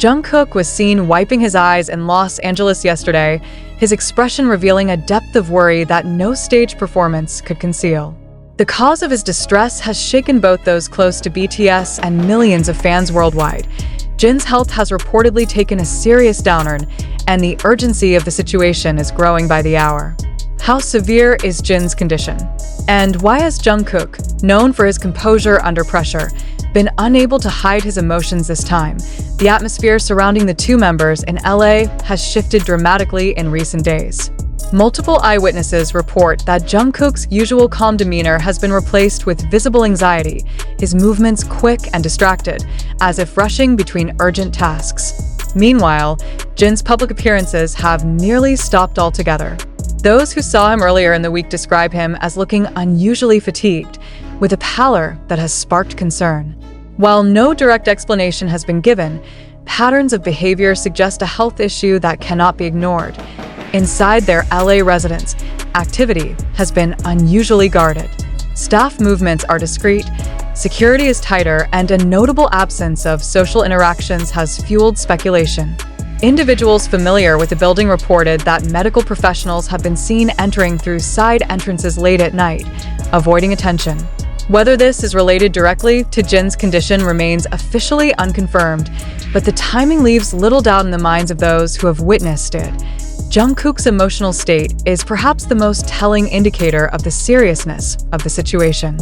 Jungkook was seen wiping his eyes in Los Angeles yesterday, his expression revealing a depth of worry that no stage performance could conceal. The cause of his distress has shaken both those close to BTS and millions of fans worldwide. Jin's health has reportedly taken a serious downturn, and the urgency of the situation is growing by the hour. How severe is Jin's condition? And why has Jungkook, known for his composure under pressure, been unable to hide his emotions this time? The atmosphere surrounding the two members in LA has shifted dramatically in recent days. Multiple eyewitnesses report that Jungkook's usual calm demeanor has been replaced with visible anxiety, his movements quick and distracted, as if rushing between urgent tasks. Meanwhile, Jin's public appearances have nearly stopped altogether. Those who saw him earlier in the week describe him as looking unusually fatigued, with a pallor that has sparked concern. While no direct explanation has been given, patterns of behavior suggest a health issue that cannot be ignored. Inside their LA residence, activity has been unusually guarded. Staff movements are discreet, security is tighter, and a notable absence of social interactions has fueled speculation. Individuals familiar with the building reported that medical professionals have been seen entering through side entrances late at night, avoiding attention. Whether this is related directly to Jin's condition remains officially unconfirmed, but the timing leaves little doubt in the minds of those who have witnessed it. Jungkook's emotional state is perhaps the most telling indicator of the seriousness of the situation.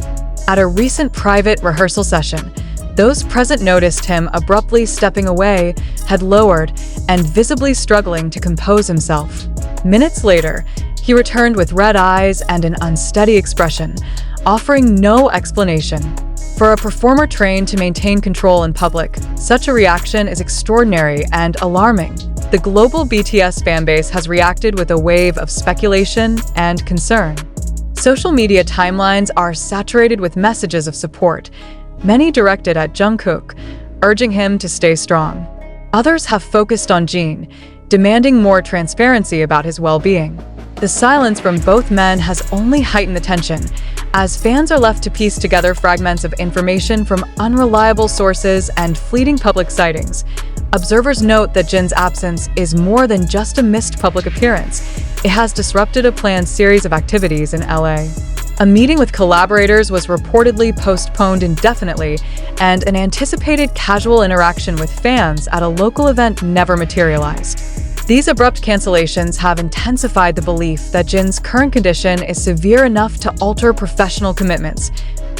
At a recent private rehearsal session, those present noticed him abruptly stepping away, head lowered, and visibly struggling to compose himself. Minutes later, he returned with red eyes and an unsteady expression, offering no explanation. For a performer trained to maintain control in public, such a reaction is extraordinary and alarming. The global BTS fanbase has reacted with a wave of speculation and concern. Social media timelines are saturated with messages of support, many directed at Jungkook, urging him to stay strong. Others have focused on Jin, demanding more transparency about his well-being. The silence from both men has only heightened the tension, as fans are left to piece together fragments of information from unreliable sources and fleeting public sightings. Observers note that Jin's absence is more than just a missed public appearance. It has disrupted a planned series of activities in LA. A meeting with collaborators was reportedly postponed indefinitely, and an anticipated casual interaction with fans at a local event never materialized. These abrupt cancellations have intensified the belief that Jin's current condition is severe enough to alter professional commitments.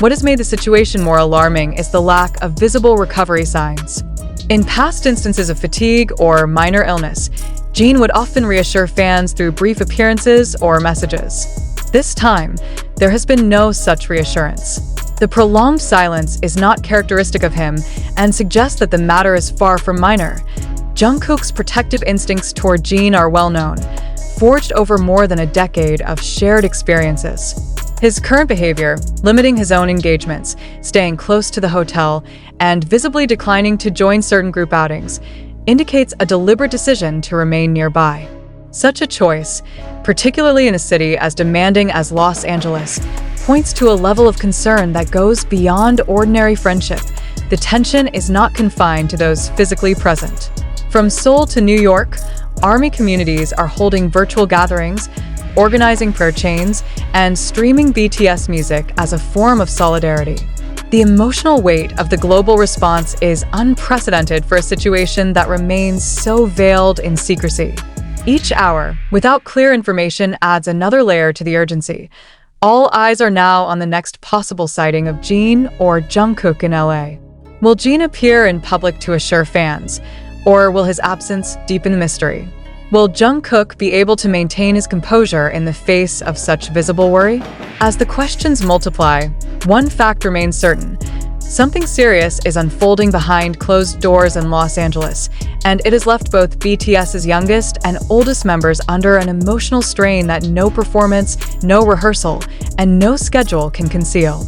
What has made the situation more alarming is the lack of visible recovery signs. In past instances of fatigue or minor illness, Jin would often reassure fans through brief appearances or messages. This time, there has been no such reassurance. The prolonged silence is not characteristic of him and suggests that the matter is far from minor. Jungkook's protective instincts toward Jin are well known, forged over more than a decade of shared experiences. His current behavior, limiting his own engagements, staying close to the hotel, and visibly declining to join certain group outings, indicates a deliberate decision to remain nearby. Such a choice, particularly in a city as demanding as Los Angeles, points to a level of concern that goes beyond ordinary friendship. The tension is not confined to those physically present. From Seoul to New York, ARMY communities are holding virtual gatherings, organizing prayer chains, and streaming BTS music as a form of solidarity. The emotional weight of the global response is unprecedented for a situation that remains so veiled in secrecy. Each hour, without clear information, adds another layer to the urgency. All eyes are now on the next possible sighting of Jin or Jungkook in LA. Will Jin appear in public to assure fans, or will his absence deepen the mystery? Will Jungkook be able to maintain his composure in the face of such visible worry? As the questions multiply, one fact remains certain. Something serious is unfolding behind closed doors in Los Angeles, and it has left both BTS's youngest and oldest members under an emotional strain that no performance, no rehearsal, and no schedule can conceal.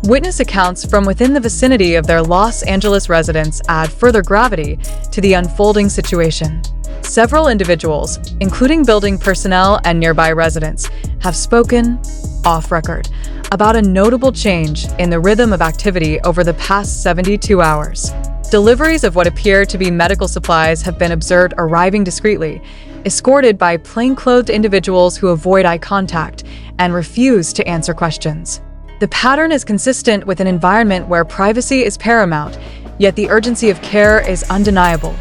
Witness accounts from within the vicinity of their Los Angeles residence add further gravity to the unfolding situation. Several individuals, including building personnel and nearby residents, have spoken, off-record, about a notable change in the rhythm of activity over the past 72 hours. Deliveries of what appear to be medical supplies have been observed arriving discreetly, escorted by plainclothed individuals who avoid eye contact and refuse to answer questions. The pattern is consistent with an environment where privacy is paramount, yet the urgency of care is undeniable.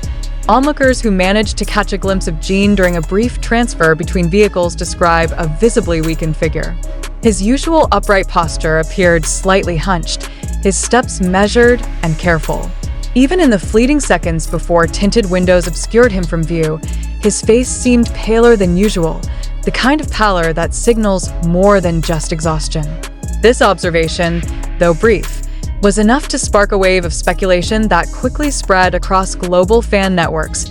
Onlookers who managed to catch a glimpse of Jin during a brief transfer between vehicles describe a visibly weakened figure. His usual upright posture appeared slightly hunched, his steps measured and careful. Even in the fleeting seconds before tinted windows obscured him from view, his face seemed paler than usual, the kind of pallor that signals more than just exhaustion. This observation, though brief, was enough to spark a wave of speculation that quickly spread across global fan networks.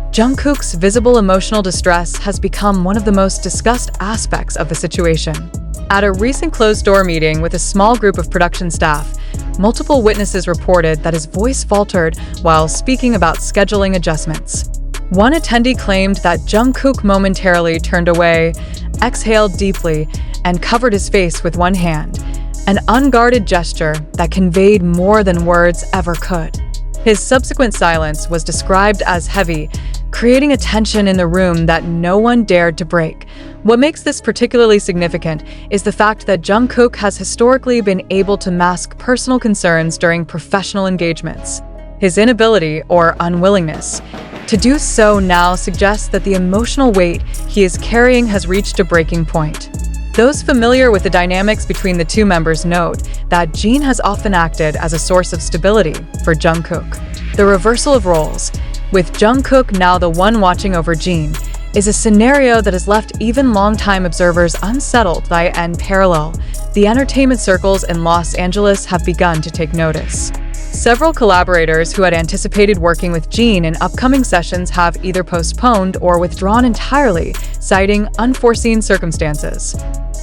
Jungkook's visible emotional distress has become one of the most discussed aspects of the situation. At a recent closed-door meeting with a small group of production staff, multiple witnesses reported that his voice faltered while speaking about scheduling adjustments. One attendee claimed that Jungkook momentarily turned away, exhaled deeply, and covered his face with one hand, an unguarded gesture that conveyed more than words ever could. His subsequent silence was described as heavy, creating a tension in the room that no one dared to break. What makes this particularly significant is the fact that Jungkook has historically been able to mask personal concerns during professional engagements. His inability, or unwillingness, to do so now suggests that the emotional weight he is carrying has reached a breaking point. Those familiar with the dynamics between the two members note that Jin has often acted as a source of stability for Jungkook. The reversal of roles, with Jungkook now the one watching over Jin, is a scenario that has left even longtime observers unsettled by. In parallel, the entertainment circles in Los Angeles have begun to take notice. Several collaborators who had anticipated working with Jin in upcoming sessions have either postponed or withdrawn entirely, citing unforeseen circumstances.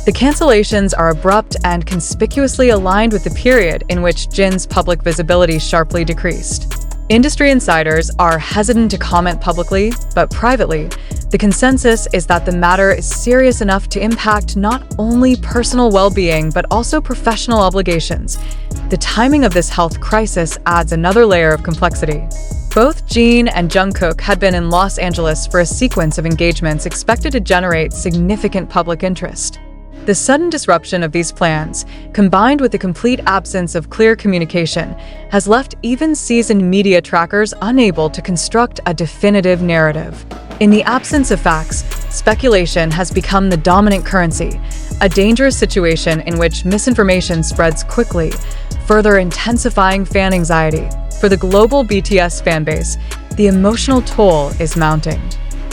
The cancellations are abrupt and conspicuously aligned with the period in which Jin's public visibility sharply decreased. Industry insiders are hesitant to comment publicly, but privately, the consensus is that the matter is serious enough to impact not only personal well-being but also professional obligations. The timing of this health crisis adds another layer of complexity. Both Jin and Jungkook had been in Los Angeles for a sequence of engagements expected to generate significant public interest. The sudden disruption of these plans, combined with the complete absence of clear communication, has left even seasoned media trackers unable to construct a definitive narrative. In the absence of facts, speculation has become the dominant currency, a dangerous situation in which misinformation spreads quickly, further intensifying fan anxiety. For the global BTS fanbase, the emotional toll is mounting.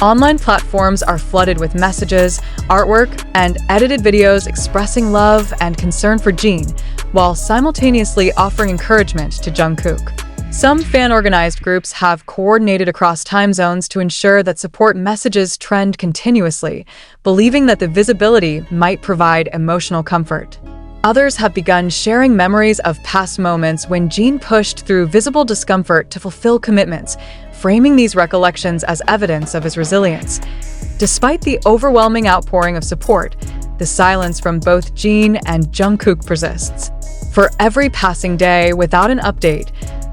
Online platforms are flooded with messages, artwork, and edited videos expressing love and concern for Jin, while simultaneously offering encouragement to Jungkook. Some fan-organized groups have coordinated across time zones to ensure that support messages trend continuously, believing that the visibility might provide emotional comfort. Others have begun sharing memories of past moments when Jin pushed through visible discomfort to fulfill commitments, framing these recollections as evidence of his resilience. Despite the overwhelming outpouring of support, the silence from both Jin and Jungkook persists. For every passing day without an update,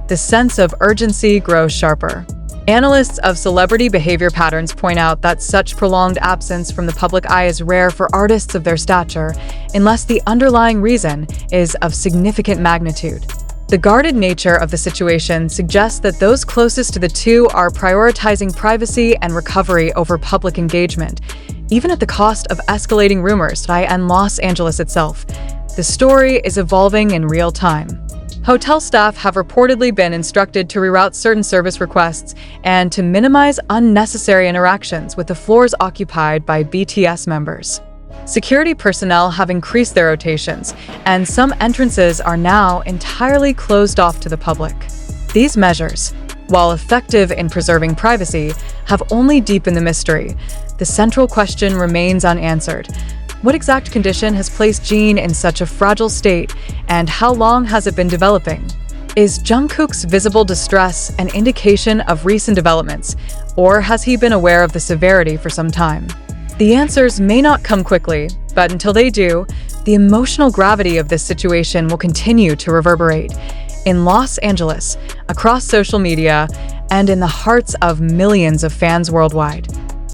the sense of urgency grows sharper. Analysts of celebrity behavior patterns point out that such prolonged absence from the public eye is rare for artists of their stature, unless the underlying reason is of significant magnitude. The guarded nature of the situation suggests that those closest to the two are prioritizing privacy and recovery over public engagement, even at the cost of escalating rumors in Los Angeles itself. The story is evolving in real time. Hotel staff have reportedly been instructed to reroute certain service requests and to minimize unnecessary interactions with the floors occupied by BTS members. Security personnel have increased their rotations, and some entrances are now entirely closed off to the public. These measures, while effective in preserving privacy, have only deepened the mystery. The central question remains unanswered. What exact condition has placed Jin in such a fragile state, and how long has it been developing? Is Jungkook's visible distress an indication of recent developments, or has he been aware of the severity for some time? The answers may not come quickly, but until they do, the emotional gravity of this situation will continue to reverberate. in Los Angeles, across social media, and in the hearts of millions of fans worldwide.